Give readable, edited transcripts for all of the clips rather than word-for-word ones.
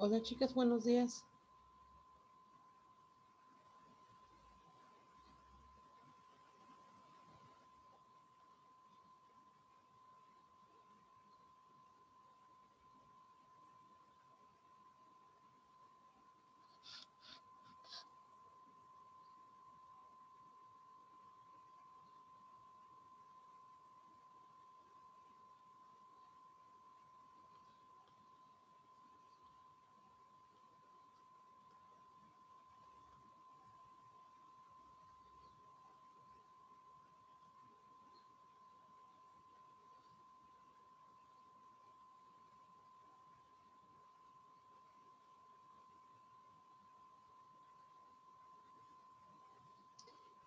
Hola chicas, buenos días.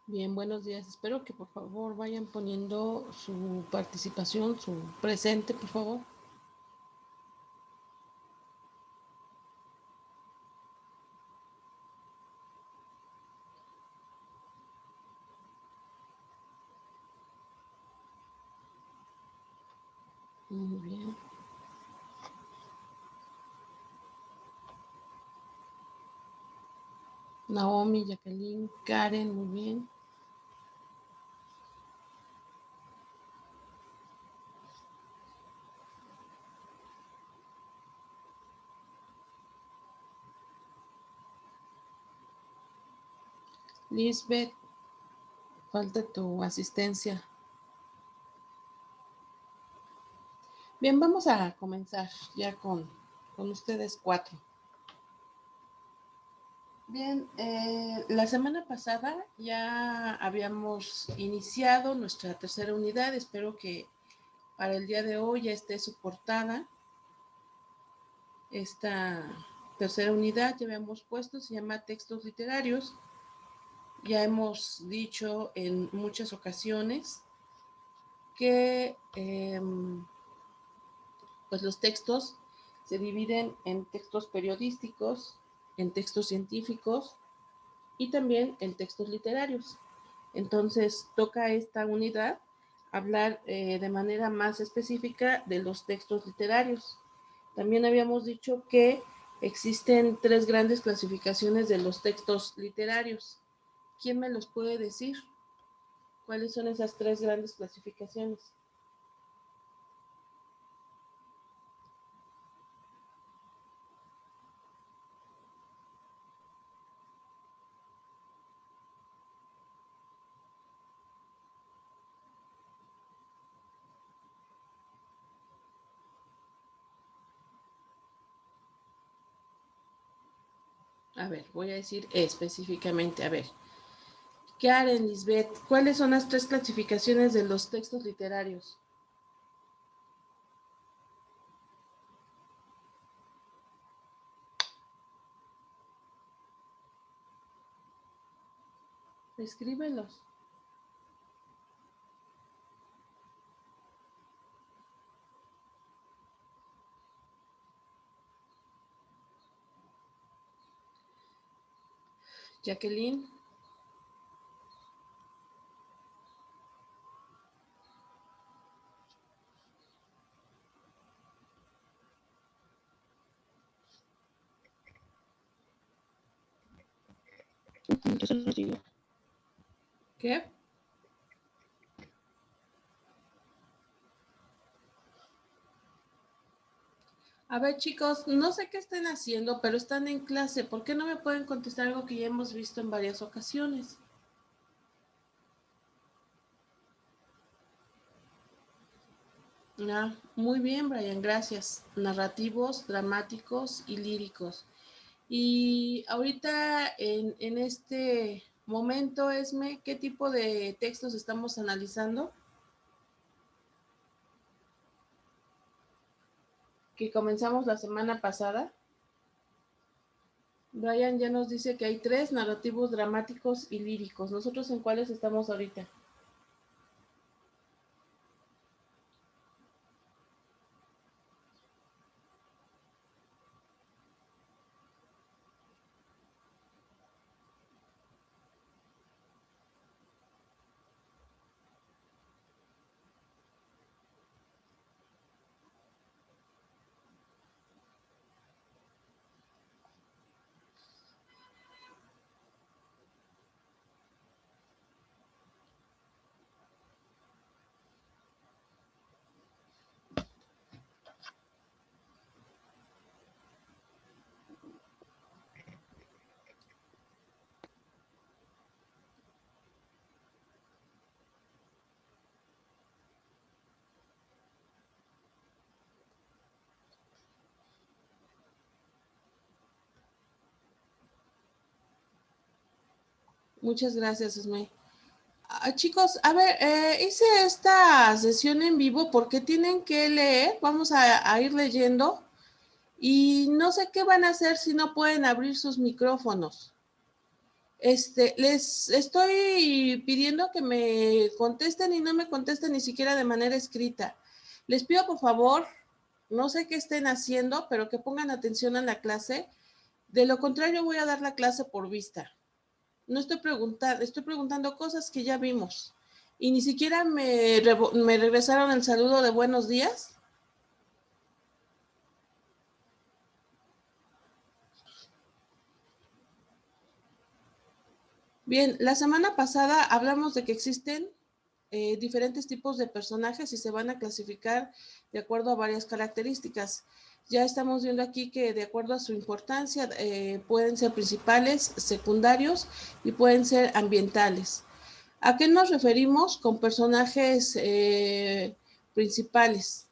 Bien, buenos días. Espero que por favor vayan poniendo su participación, su presente, por favor. Muy bien. Naomi, Jacqueline, Karen, muy bien. Lisbeth, falta tu asistencia. Bien, vamos a comenzar ya con ustedes cuatro. Bien, la semana pasada ya habíamos iniciado nuestra tercera unidad. Espero que para el día de hoy ya esté soportada esta tercera unidad. Ya habíamos puesto, se llama textos literarios. Ya hemos dicho en muchas ocasiones que pues los textos se dividen en textos periodísticos, en textos científicos y también en textos literarios. Entonces toca esta unidad hablar de manera más específica de los textos literarios. También habíamos dicho que existen tres grandes clasificaciones de los textos literarios. ¿Quién me los puede decir? ¿Cuáles son esas tres grandes clasificaciones? A ver, voy a decir específicamente, a ver. Karen, Lisbeth, ¿cuáles son las tres clasificaciones de los textos literarios? Escríbelos. Jacqueline. Eso no digo. ¿Qué? A ver, chicos, no sé qué estén haciendo, pero están en clase. ¿Por qué no me pueden contestar algo que ya hemos visto en varias ocasiones? Ah, muy bien, Brian, gracias. Narrativos, dramáticos y líricos. Y ahorita en este momento, Esme, ¿qué tipo de textos estamos analizando? Que comenzamos la semana pasada. Brian ya nos dice que hay tres: narrativos, dramáticos y líricos. ¿Nosotros en cuáles estamos ahorita? Muchas gracias, Esme. Chicos, a ver, hice esta sesión en vivo porque tienen que leer, vamos a ir leyendo y no sé qué van a hacer si no pueden abrir sus micrófonos. Les estoy pidiendo que me contesten y no me contesten ni siquiera de manera escrita. Les pido por favor, no sé qué estén haciendo, pero que pongan atención a la clase. De lo contrario, voy a dar la clase por vista. No estoy preguntando, estoy preguntando cosas que ya vimos. Y ni siquiera me regresaron el saludo de buenos días. Bien, la semana pasada hablamos de que existen diferentes tipos de personajes y se van a clasificar de acuerdo a varias características. Ya estamos viendo aquí que de acuerdo a su importancia pueden ser principales, secundarios y pueden ser ambientales. ¿A qué nos referimos con personajes principales?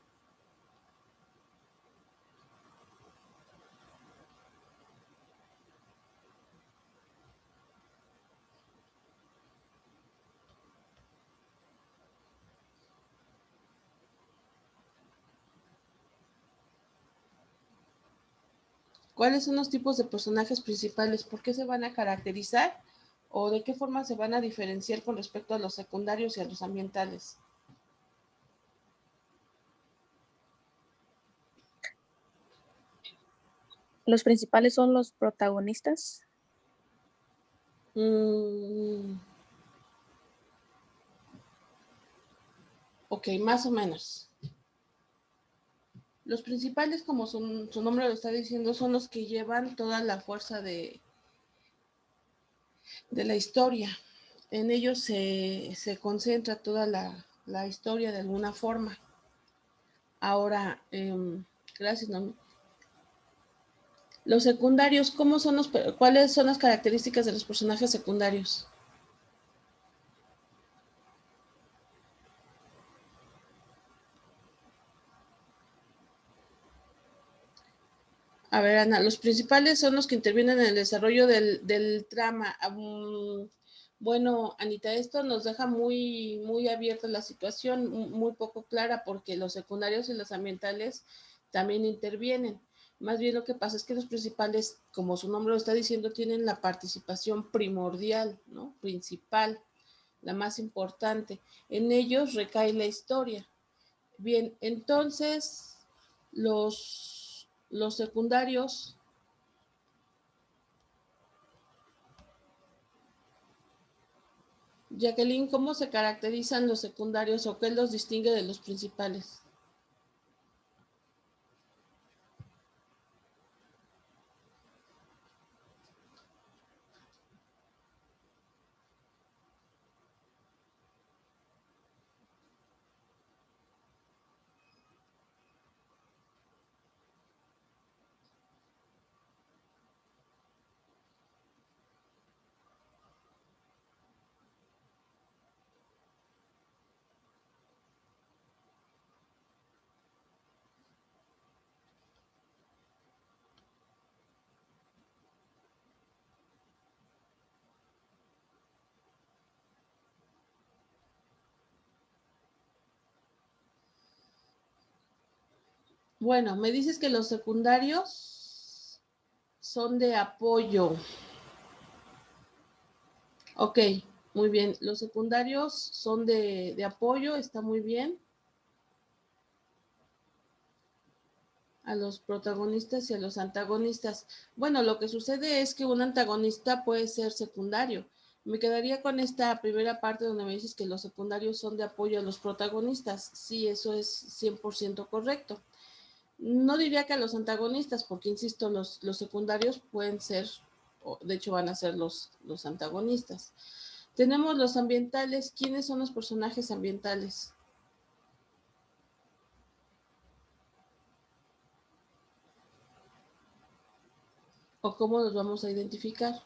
¿Cuáles son los tipos de personajes principales? ¿Por qué se van a caracterizar? ¿O de qué forma se van a diferenciar con respecto a los secundarios y a los ambientales? Los principales son los protagonistas. Ok, más o menos. Los principales, como su nombre lo está diciendo, son los que llevan toda la fuerza de la historia. En ellos se concentra toda la historia de alguna forma. Ahora, gracias, Nomi. Los secundarios, ¿cuáles son las características de los personajes secundarios? A ver, Ana, los principales son los que intervienen en el desarrollo del trama. Bueno, Anita, esto nos deja muy abierta la situación, muy poco clara, porque los secundarios y los ambientales también intervienen. Más bien lo que pasa es que los principales, como su nombre lo está diciendo, tienen la participación primordial, ¿no? Principal, la más importante. En ellos recae la historia. Bien, entonces los secundarios, Jacqueline, ¿cómo se caracterizan los secundarios o qué los distingue de los principales? Bueno, me dices que los secundarios son de apoyo. Ok, muy bien. Los secundarios son de apoyo, está muy bien. A los protagonistas y a los antagonistas. Bueno, lo que sucede es que un antagonista puede ser secundario. Me quedaría con esta primera parte donde me dices que los secundarios son de apoyo a los protagonistas. Sí, eso es 100% correcto. No diría que a los antagonistas, porque insisto, los secundarios pueden ser, o de hecho van a ser los antagonistas. Tenemos los ambientales. ¿Quiénes son los personajes ambientales? ¿O cómo los vamos a identificar?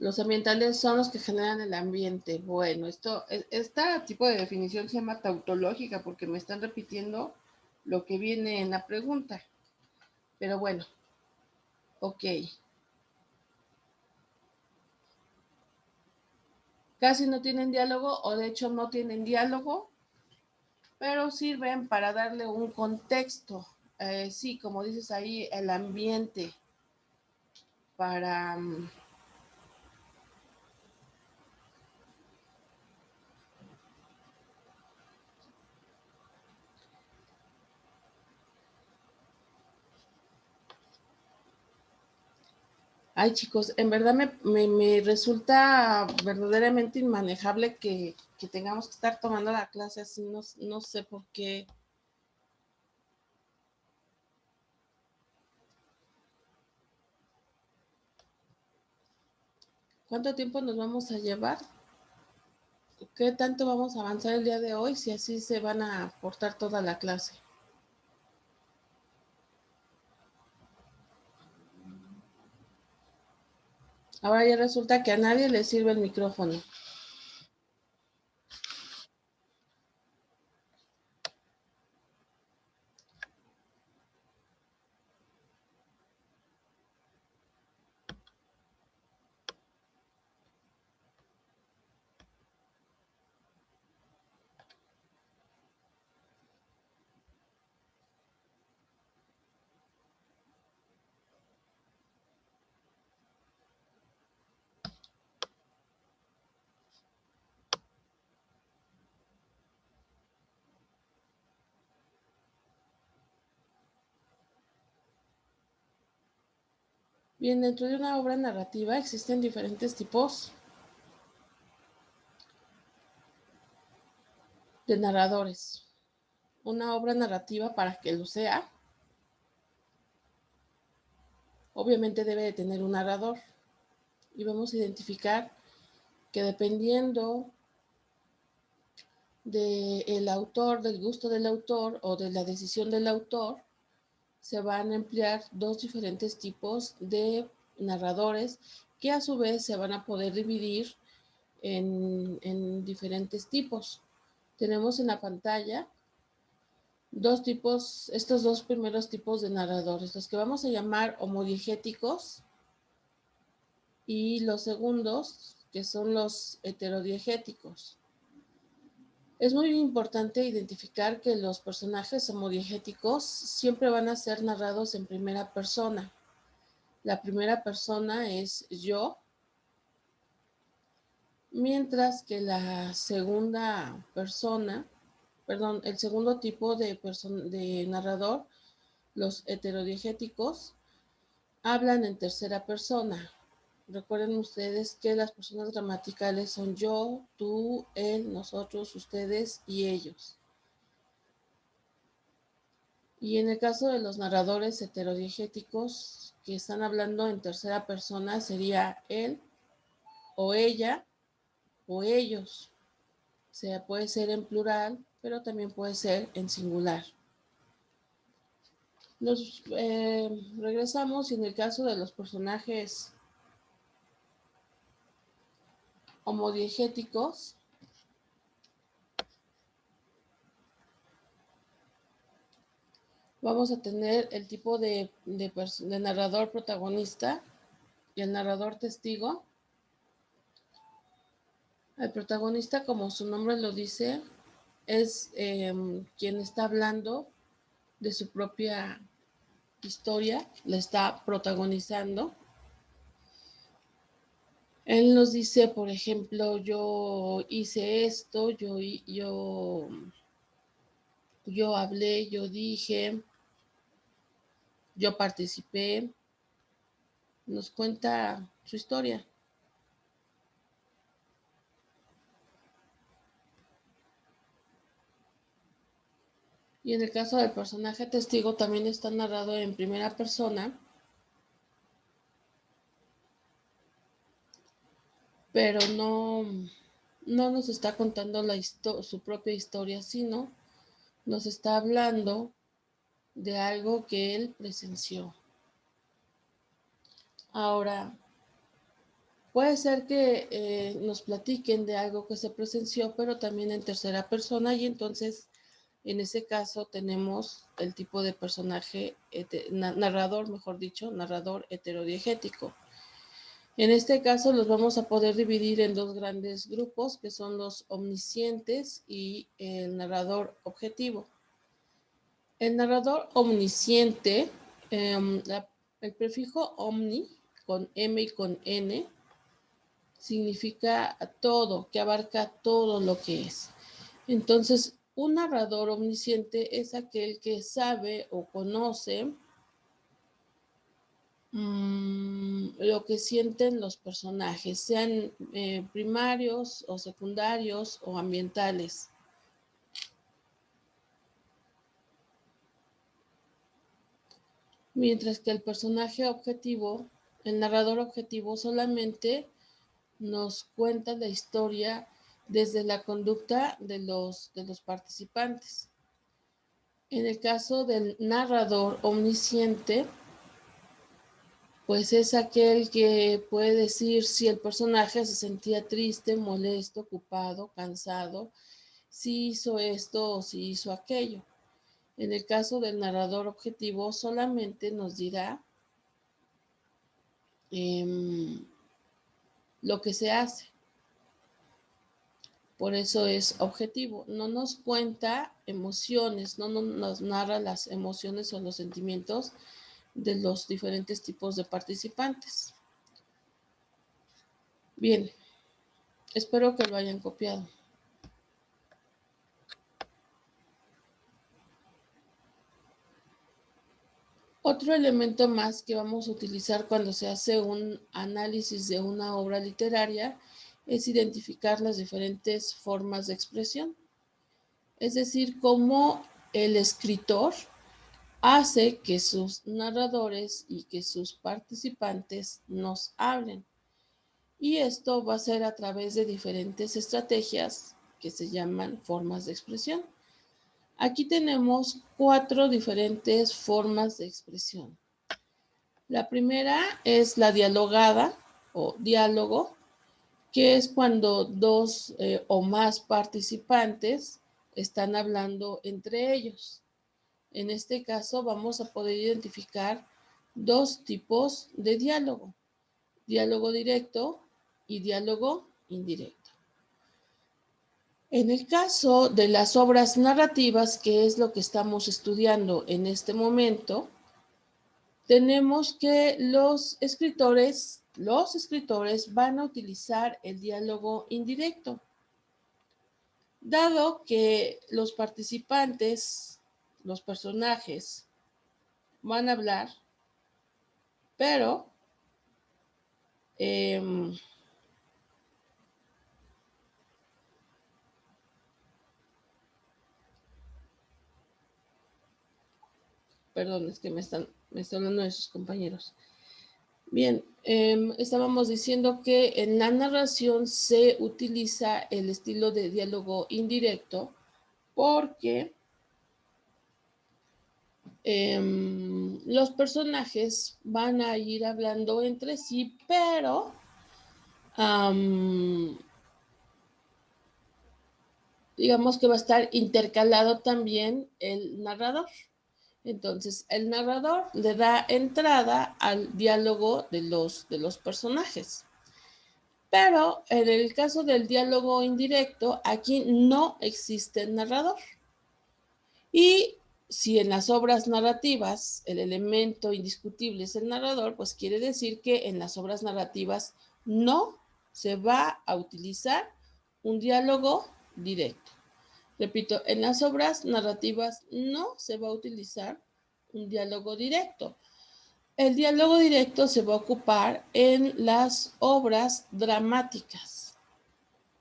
Los ambientales son los que generan el ambiente. Bueno, este tipo de definición se llama tautológica porque me están repitiendo lo que viene en la pregunta. Pero bueno, ok. Casi no tienen diálogo o de hecho no tienen diálogo, pero sirven para darle un contexto. Sí, como dices ahí, el ambiente para... Ay, chicos, en verdad me resulta verdaderamente inmanejable que tengamos que estar tomando la clase así, no sé por qué. ¿Cuánto tiempo nos vamos a llevar? ¿Qué tanto vamos a avanzar el día de hoy si así se van a portar toda la clase? Ahora ya resulta que a nadie le sirve el micrófono. Bien, dentro de una obra narrativa existen diferentes tipos de narradores. Una obra narrativa, para que lo sea, obviamente debe de tener un narrador. Y vamos a identificar que dependiendo del autor, del gusto del autor o de la decisión del autor, se van a emplear dos diferentes tipos de narradores que a su vez se van a poder dividir en diferentes tipos. Tenemos en la pantalla dos tipos, estos dos primeros tipos de narradores, los que vamos a llamar homodiegéticos y los segundos, que son los heterodiegéticos. Es muy importante identificar que los personajes homodiegéticos siempre van a ser narrados en primera persona. La primera persona es yo, mientras que la segunda persona, perdón, el segundo tipo de narrador, los heterodiegéticos, hablan en tercera persona. Recuerden ustedes que las personas gramaticales son yo, tú, él, nosotros, ustedes y ellos. Y en el caso de los narradores heterodiegéticos que están hablando en tercera persona sería él o ella o ellos. O sea, puede ser en plural, pero también puede ser en singular. Nos regresamos y en el caso de los personajes homodiegéticos, vamos a tener el tipo de narrador protagonista y el narrador testigo. El protagonista, como su nombre lo dice, es quien está hablando de su propia historia, la está protagonizando. Él nos dice, por ejemplo, yo hice esto, yo hablé, yo dije, yo participé, nos cuenta su historia. Y en el caso del personaje testigo también está narrado en primera persona, pero no nos está contando su propia historia, sino nos está hablando de algo que él presenció. Ahora, Puede ser que nos platiquen de algo que se presenció, pero también en tercera persona, y entonces en ese caso tenemos el tipo de personaje, narrador, mejor dicho, narrador heterodiegético. En este caso los vamos a poder dividir en dos grandes grupos, que son los omniscientes y el narrador objetivo. El narrador omnisciente, el prefijo omni, con M y con N, significa todo, que abarca todo lo que es. Entonces, un narrador omnisciente es aquel que sabe o conoce lo que sienten los personajes, sean primarios o secundarios o ambientales. Mientras que el personaje objetivo, el narrador objetivo, solamente nos cuenta la historia desde la conducta de los participantes. En el caso del narrador omnisciente, pues es aquel que puede decir si el personaje se sentía triste, molesto, ocupado, cansado, si hizo esto o si hizo aquello. En el caso del narrador objetivo, solamente nos dirá lo que se hace. Por eso es objetivo. No nos cuenta emociones, no nos narra las emociones o los sentimientos de los diferentes tipos de participantes. Bien, espero que lo hayan copiado. Otro elemento más que vamos a utilizar cuando se hace un análisis de una obra literaria es identificar las diferentes formas de expresión. Es decir, cómo el escritor hace que sus narradores y que sus participantes nos hablen. Y esto va a ser a través de diferentes estrategias que se llaman formas de expresión. Aquí tenemos 4 diferentes formas de expresión. La primera es la dialogada o diálogo, que es cuando dos o más participantes están hablando entre ellos. En este caso vamos a poder identificar dos tipos de diálogo: diálogo directo y diálogo indirecto. En el caso de las obras narrativas, que es lo que estamos estudiando en este momento, tenemos que los escritores van a utilizar el diálogo indirecto. Dado que los participantes, los personajes, van a hablar, pero perdón, es que me están hablando de sus compañeros. Bien, estábamos diciendo que en la narración se utiliza el estilo de diálogo indirecto porque los personajes van a ir hablando entre sí, pero digamos que va a estar intercalado también el narrador. Entonces, el narrador le da entrada al diálogo de los personajes. Pero en el caso del diálogo indirecto, aquí no existe narrador. Y si en las obras narrativas el elemento indiscutible es el narrador, pues quiere decir que en las obras narrativas no se va a utilizar un diálogo directo. Repito, en las obras narrativas no se va a utilizar un diálogo directo. El diálogo directo se va a ocupar en las obras dramáticas,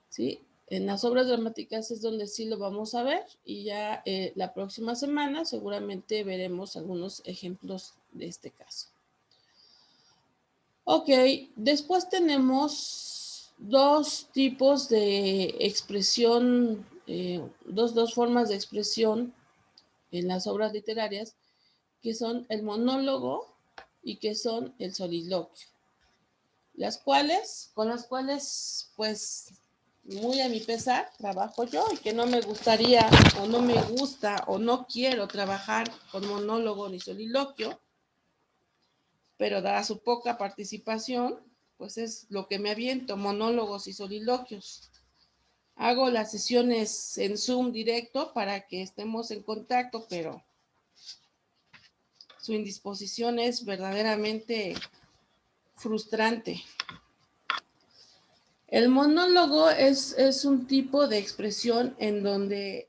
¿sí? En las obras dramáticas es donde sí lo vamos a ver, y ya la próxima semana seguramente veremos algunos ejemplos de este caso. Ok, después tenemos dos tipos de expresión, dos formas de expresión en las obras literarias, que son el monólogo y que son el soliloquio. con las cuales, pues, muy a mi pesar, trabajo yo y que no me gustaría o no me gusta o no quiero trabajar con monólogo ni soliloquio, pero dada su poca participación, pues es lo que me aviento, monólogos y soliloquios. Hago las sesiones en Zoom directo para que estemos en contacto, pero su indisposición es verdaderamente frustrante. El monólogo es un tipo de expresión en donde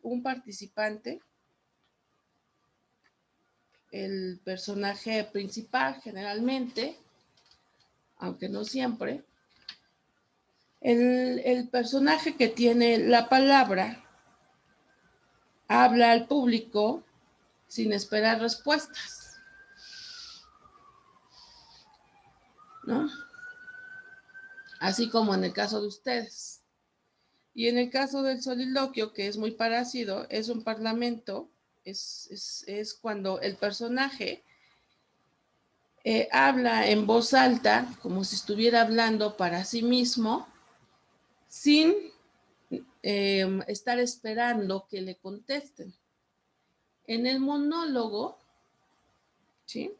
un participante, el personaje principal generalmente, aunque no siempre, el personaje que tiene la palabra habla al público sin esperar respuestas, ¿no? Así como en el caso de ustedes. Y en el caso del soliloquio, que es muy parecido, es un parlamento, es cuando el personaje habla en voz alta, como si estuviera hablando para sí mismo, sin estar esperando que le contesten. En el monólogo, ¿sí?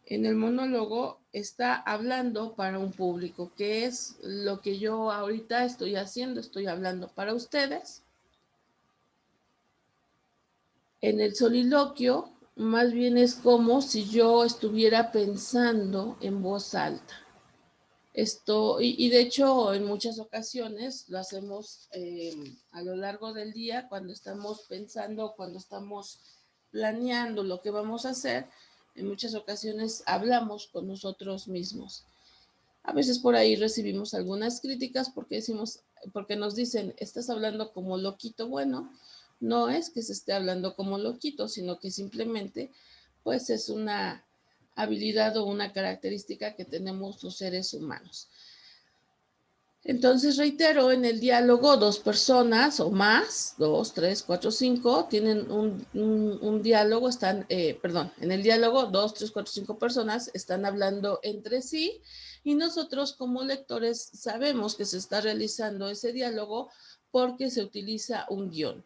En el monólogo está hablando para un público, que es lo que yo ahorita estoy haciendo, estoy hablando para ustedes. En el soliloquio, más bien es como si yo estuviera pensando en voz alta. Y de hecho, en muchas ocasiones lo hacemos a lo largo del día, cuando estamos pensando, cuando estamos planeando lo que vamos a hacer, en muchas ocasiones hablamos con nosotros mismos. A veces por ahí recibimos algunas críticas porque nos dicen, estás hablando como loquito. Bueno, no es que se esté hablando como loquito, sino que simplemente, pues es una habilidad o una característica que tenemos los seres humanos. Entonces, reitero, en el diálogo, dos personas o más, 2, 3, 4, 5, tienen un diálogo, en el diálogo, 2, 3, 4, 5 personas están hablando entre sí y nosotros como lectores sabemos que se está realizando ese diálogo porque se utiliza un guión.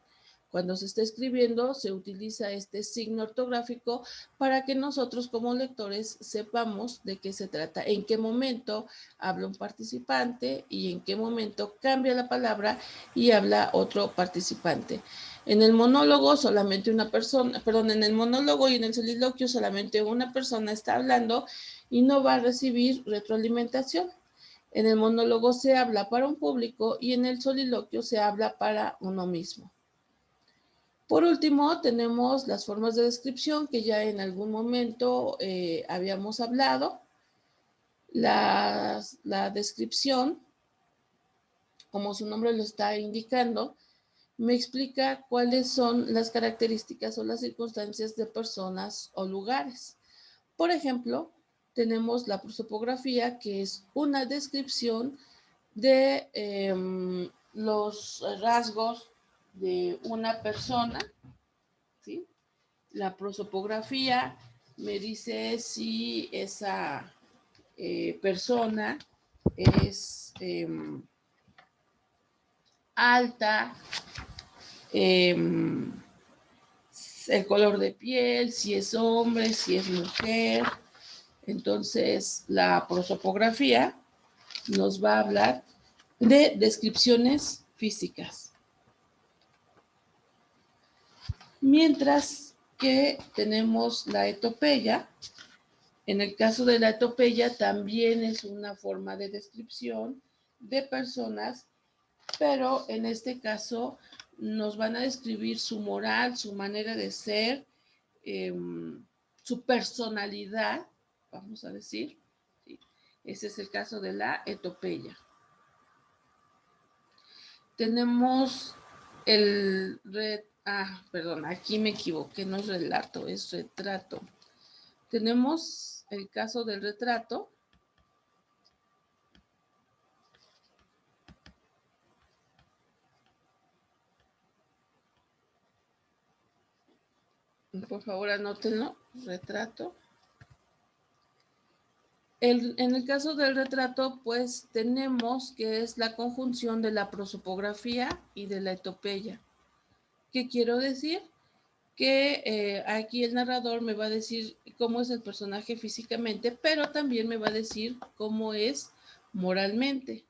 Cuando se está escribiendo, se utiliza este signo ortográfico para que nosotros como lectores sepamos de qué se trata, en qué momento habla un participante y en qué momento cambia la palabra y habla otro participante. En el monólogo solamente una persona, perdón, en el monólogo y en el soliloquio solamente una persona está hablando y no va a recibir retroalimentación. En el monólogo se habla para un público y en el soliloquio se habla para uno mismo. Por último, tenemos las formas de descripción que ya en algún momento habíamos hablado. La descripción, como su nombre lo está indicando, me explica cuáles son las características o las circunstancias de personas o lugares. Por ejemplo, tenemos la prosopografía, que es una descripción de los rasgos de una persona, ¿sí? La prosopografía me dice si esa persona es alta, el color de piel, si es hombre, si es mujer. Entonces, la prosopografía nos va a hablar de descripciones físicas. Mientras que tenemos la etopeya. En el caso de la etopeya también es una forma de descripción de personas, pero en este caso nos van a describir su moral, su manera de ser, su personalidad, vamos a decir. ¿Sí? Ese es el caso de la etopeya. Tenemos perdón, aquí me equivoqué, no es relato, es retrato. Tenemos el caso del retrato. Por favor, anótenlo. Retrato. En el caso del retrato, pues tenemos que es la conjunción de la prosopografía y de la etopeya. ¿Qué quiero decir? Que aquí el narrador me va a decir cómo es el personaje físicamente, pero también me va a decir cómo es moralmente.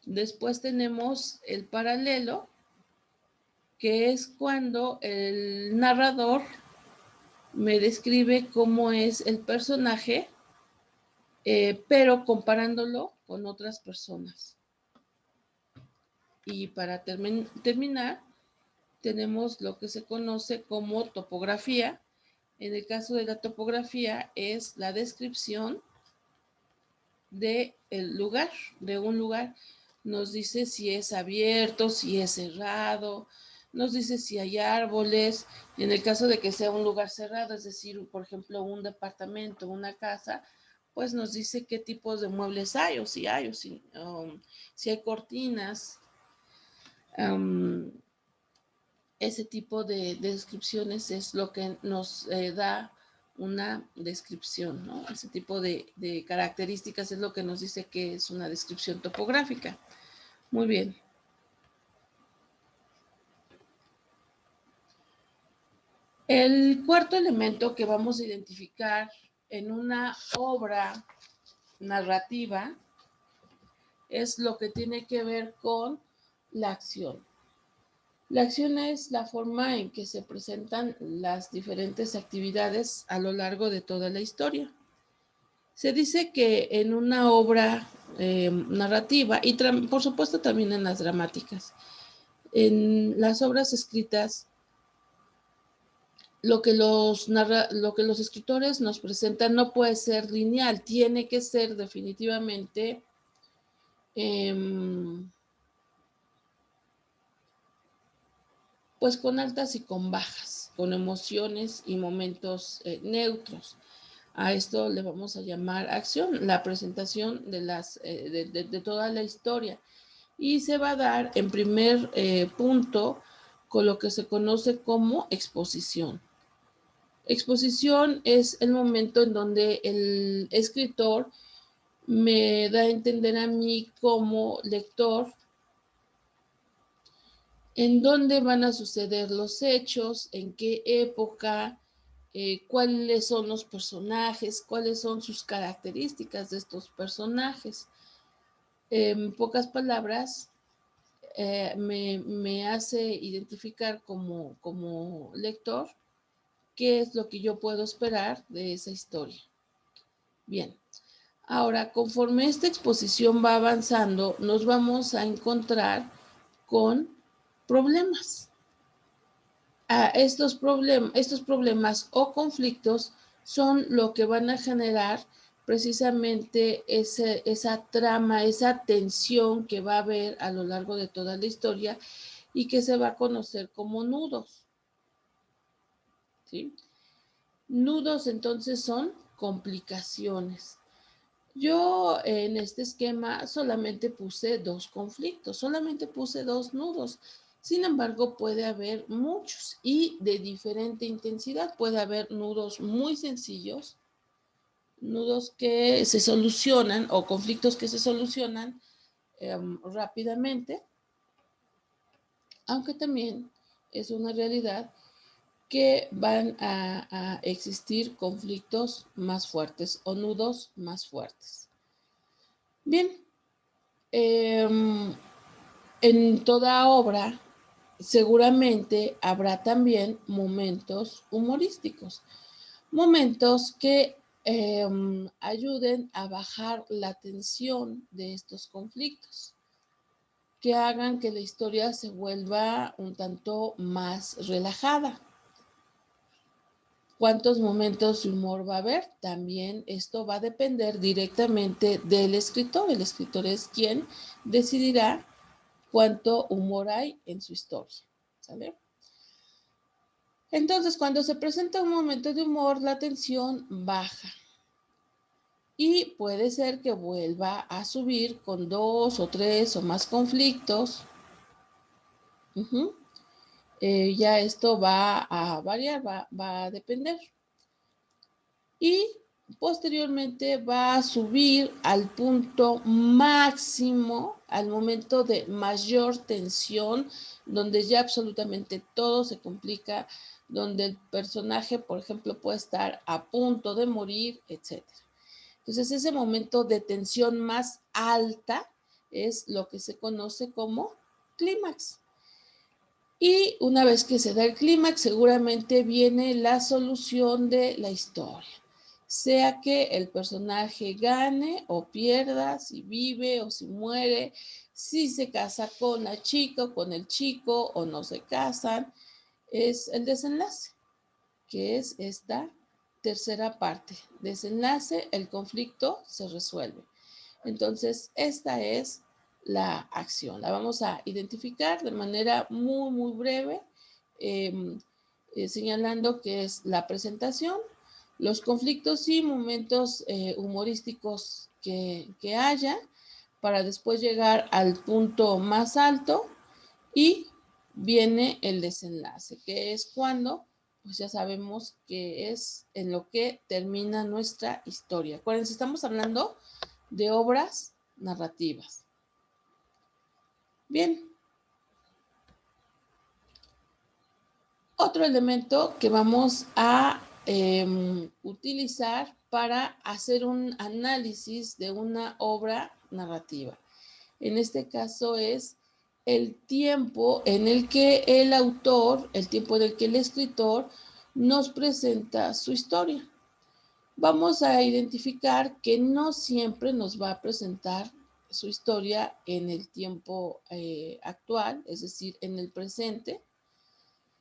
Después tenemos el paralelo, que es cuando el narrador me describe cómo es el personaje, pero comparándolo con otras personas. Y para terminar, tenemos lo que se conoce como topografía. En el caso de la topografía es la descripción de el lugar, de un lugar. Nos dice si es abierto, si es cerrado, nos dice si hay árboles. En el caso de que sea un lugar cerrado, es decir, por ejemplo, un departamento, una casa, pues nos dice qué tipos de muebles hay, o si hay, o si hay cortinas. Ese tipo de descripciones es lo que nos da una descripción, ¿no? Ese tipo de características es lo que nos dice que es una descripción topográfica. Muy bien. El cuarto elemento que vamos a identificar en una obra narrativa es lo que tiene que ver con la acción. La acción es la forma en que se presentan las diferentes actividades a lo largo de toda la historia. Se dice que en una obra narrativa, y por supuesto también en las dramáticas, en las obras escritas, lo que los escritores nos presentan no puede ser lineal, tiene que ser definitivamente pues con altas y con bajas, con emociones y momentos neutros. A esto le vamos a llamar acción, la presentación de toda la historia. Y se va a dar en primer punto con lo que se conoce como exposición. Exposición es el momento en donde el escritor me da a entender a mí como lector en dónde van a suceder los hechos, en qué época, cuáles son los personajes, cuáles son sus características de estos personajes. En pocas palabras, me hace identificar como lector qué es lo que yo puedo esperar de esa historia. Bien, ahora conforme esta exposición va avanzando, nos vamos a encontrar con problemas. Estos problemas o conflictos son lo que van a generar precisamente esa trama, esa tensión que va a haber a lo largo de toda la historia y que se va a conocer como nudos. ¿Sí? Nudos entonces son complicaciones. Yo en este esquema solamente puse 2 conflictos, solamente puse 2 nudos. Sin embargo, puede haber muchos y de diferente intensidad. Puede haber nudos muy sencillos, nudos que se solucionan o conflictos que se solucionan rápidamente, aunque también es una realidad que van a existir conflictos más fuertes o nudos más fuertes. Bien, en toda obra seguramente habrá también momentos humorísticos, momentos que ayuden a bajar la tensión de estos conflictos, que hagan que la historia se vuelva un tanto más relajada. ¿Cuántos momentos de humor va a haber? También esto va a depender directamente del escritor. El escritor es quien decidirá cuánto humor hay en su historia. ¿Sale? Entonces, cuando se presenta un momento de humor, la tensión baja. Y puede ser que vuelva a subir con 2 o 3 o más conflictos. Ya esto va a variar, va a depender. y posteriormente va a subir al punto máximo, al momento de mayor tensión, donde ya absolutamente todo se complica, donde el personaje, por ejemplo, puede estar a punto de morir, etc. Entonces, ese momento de tensión más alta es lo que se conoce como clímax. Y una vez que se da el clímax, seguramente viene la solución de la historia. Sea que el personaje gane o pierda, si vive o si muere, si se casa con la chica o con el chico o no se casan, es el desenlace, que es esta tercera parte. Desenlace, el conflicto se resuelve. Entonces, esta es la acción. La vamos a identificar de manera muy, muy breve, señalando que es la presentación, los conflictos y momentos humorísticos que haya, para después llegar al punto más alto y viene el desenlace, que es cuando, pues ya sabemos que es en lo que termina nuestra historia. Acuérdense, estamos hablando de obras narrativas. Bien. Otro elemento que vamos a utilizar para hacer un análisis de una obra narrativa. En este caso es el tiempo en el que el autor, el tiempo en el que el escritor nos presenta su historia. Vamos a identificar que no siempre nos va a presentar su historia en el tiempo actual, es decir, en el presente,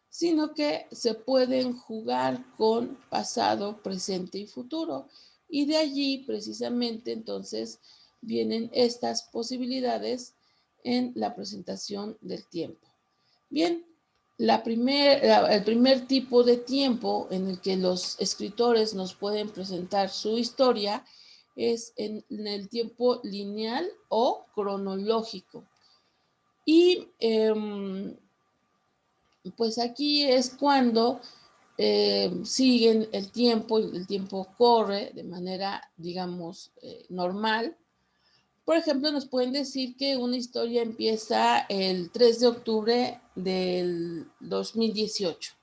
sino que se pueden jugar con pasado, presente y futuro. Y de allí precisamente entonces vienen estas posibilidades en la presentación del tiempo. Bien, el primer tipo de tiempo en el que los escritores nos pueden presentar su historia es en el tiempo lineal o cronológico. Y pues aquí es cuando siguen el tiempo corre de manera, digamos, normal. Por ejemplo, nos pueden decir que una historia empieza el 3 de octubre del 2018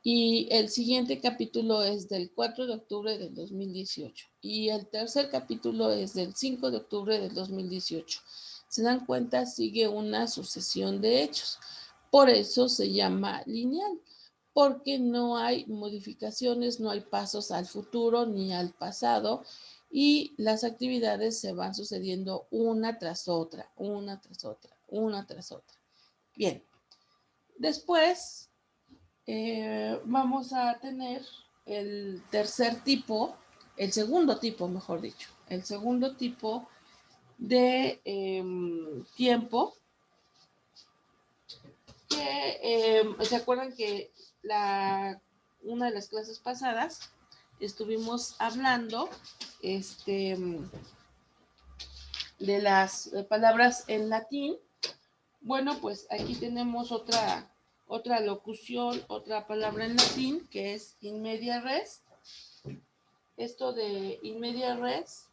y el siguiente capítulo es del 4 de octubre del 2018 y el tercer capítulo es del 5 de octubre del 2018. Se dan cuenta, sigue una sucesión de hechos. Por eso se llama lineal, porque no hay modificaciones, no hay pasos al futuro ni al pasado y las actividades se van sucediendo una tras otra, una tras otra, una tras otra. Bien, después vamos a tener el tercer tipo, el segundo tipo, mejor dicho, el segundo tipo de tiempo que se acuerdan que una de las clases pasadas estuvimos hablando de las palabras en latín. Bueno, pues aquí tenemos otra locución, otra palabra en latín que es in media res. Esto de in media res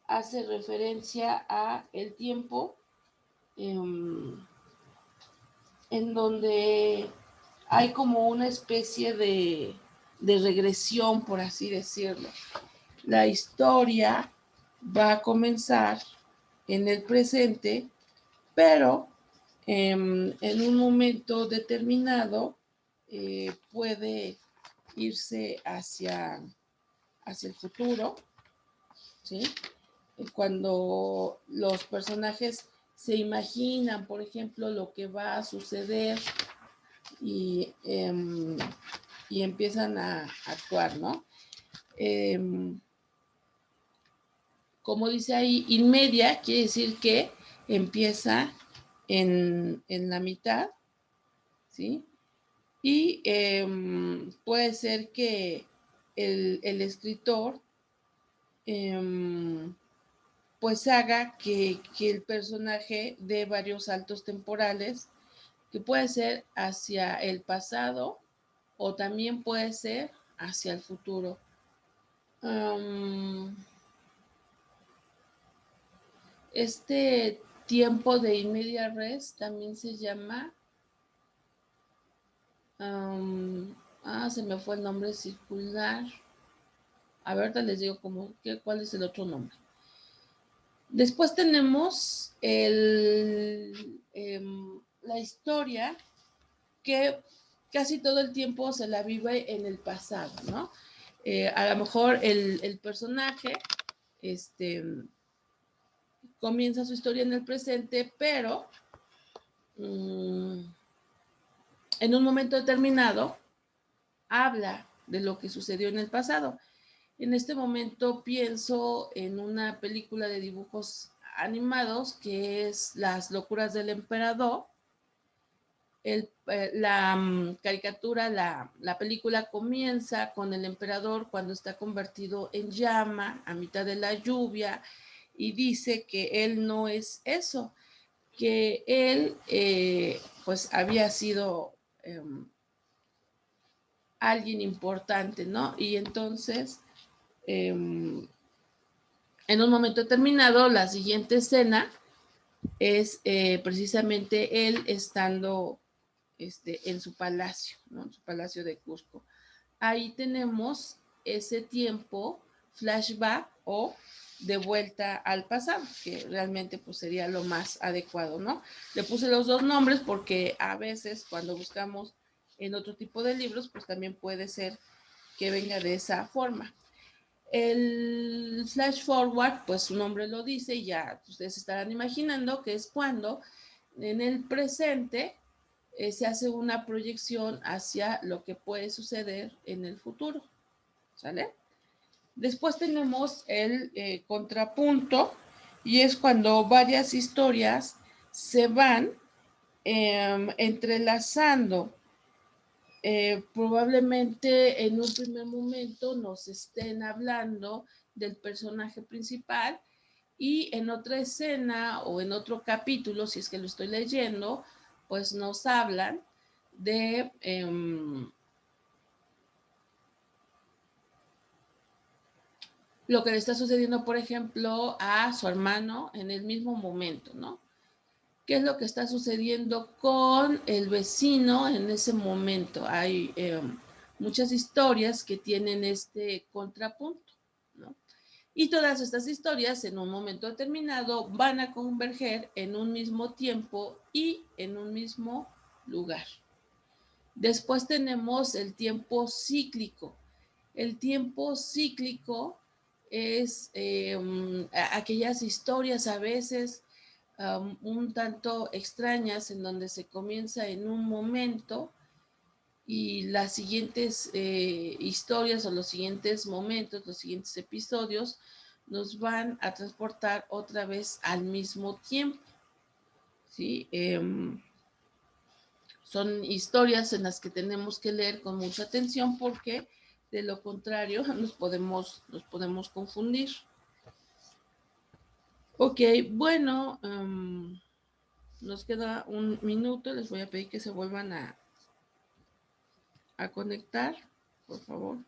hace referencia a el tiempo en donde hay como una especie de regresión, por así decirlo. La historia va a comenzar en el presente, pero en un momento determinado puede irse hacia el futuro, ¿sí? Cuando los personajes se imaginan, por ejemplo, lo que va a suceder y empiezan a actuar, ¿no? Como dice ahí, inmedia quiere decir que empieza en la mitad, ¿sí? Y puede ser que el escritor pues haga que el personaje dé varios saltos temporales, que puede ser hacia el pasado o también puede ser hacia el futuro. Este tiempo de in media res también se llama, se me fue el nombre circular. A ver, ahorita les digo cuál es el otro nombre. Después tenemos la historia que casi todo el tiempo se la vive en el pasado, ¿no? A lo mejor el personaje comienza su historia en el presente, pero en un momento determinado habla de lo que sucedió en el pasado. En este momento pienso en una película de dibujos animados que es Las locuras del emperador. La caricatura, la película comienza con el emperador cuando está convertido en llama a mitad de la lluvia y dice que él no es eso, que él pues había sido alguien importante, ¿no? Y entonces, en un momento determinado, la siguiente escena es precisamente él estando en su palacio, ¿no? En su palacio de Cusco. Ahí tenemos ese tiempo flashback o de vuelta al pasado, que realmente pues sería lo más adecuado, ¿no? Le puse los dos nombres porque a veces cuando buscamos en otro tipo de libros, pues también puede ser que venga de esa forma. El flash forward, pues su nombre lo dice y ya ustedes estarán imaginando que es cuando en el presente se hace una proyección hacia lo que puede suceder en el futuro, ¿sale? Después tenemos el contrapunto y es cuando varias historias se van entrelazando. Probablemente en un primer momento nos estén hablando del personaje principal y en otra escena o en otro capítulo, si es que lo estoy leyendo, pues nos hablan de lo que le está sucediendo, por ejemplo, a su hermano en el mismo momento, ¿no? ¿Qué es lo que está sucediendo con el vecino en ese momento? Hay muchas historias que tienen este contrapunto, ¿no? Y todas estas historias en un momento determinado van a converger en un mismo tiempo y en un mismo lugar. Después tenemos el tiempo cíclico. El tiempo cíclico es aquellas historias a veces un tanto extrañas en donde se comienza en un momento y las siguientes historias o los siguientes momentos, los siguientes episodios nos van a transportar otra vez al mismo tiempo, ¿sí? Son historias en las que tenemos que leer con mucha atención porque de lo contrario nos podemos confundir. Ok, bueno, nos queda un minuto, les voy a pedir que se vuelvan a conectar, por favor.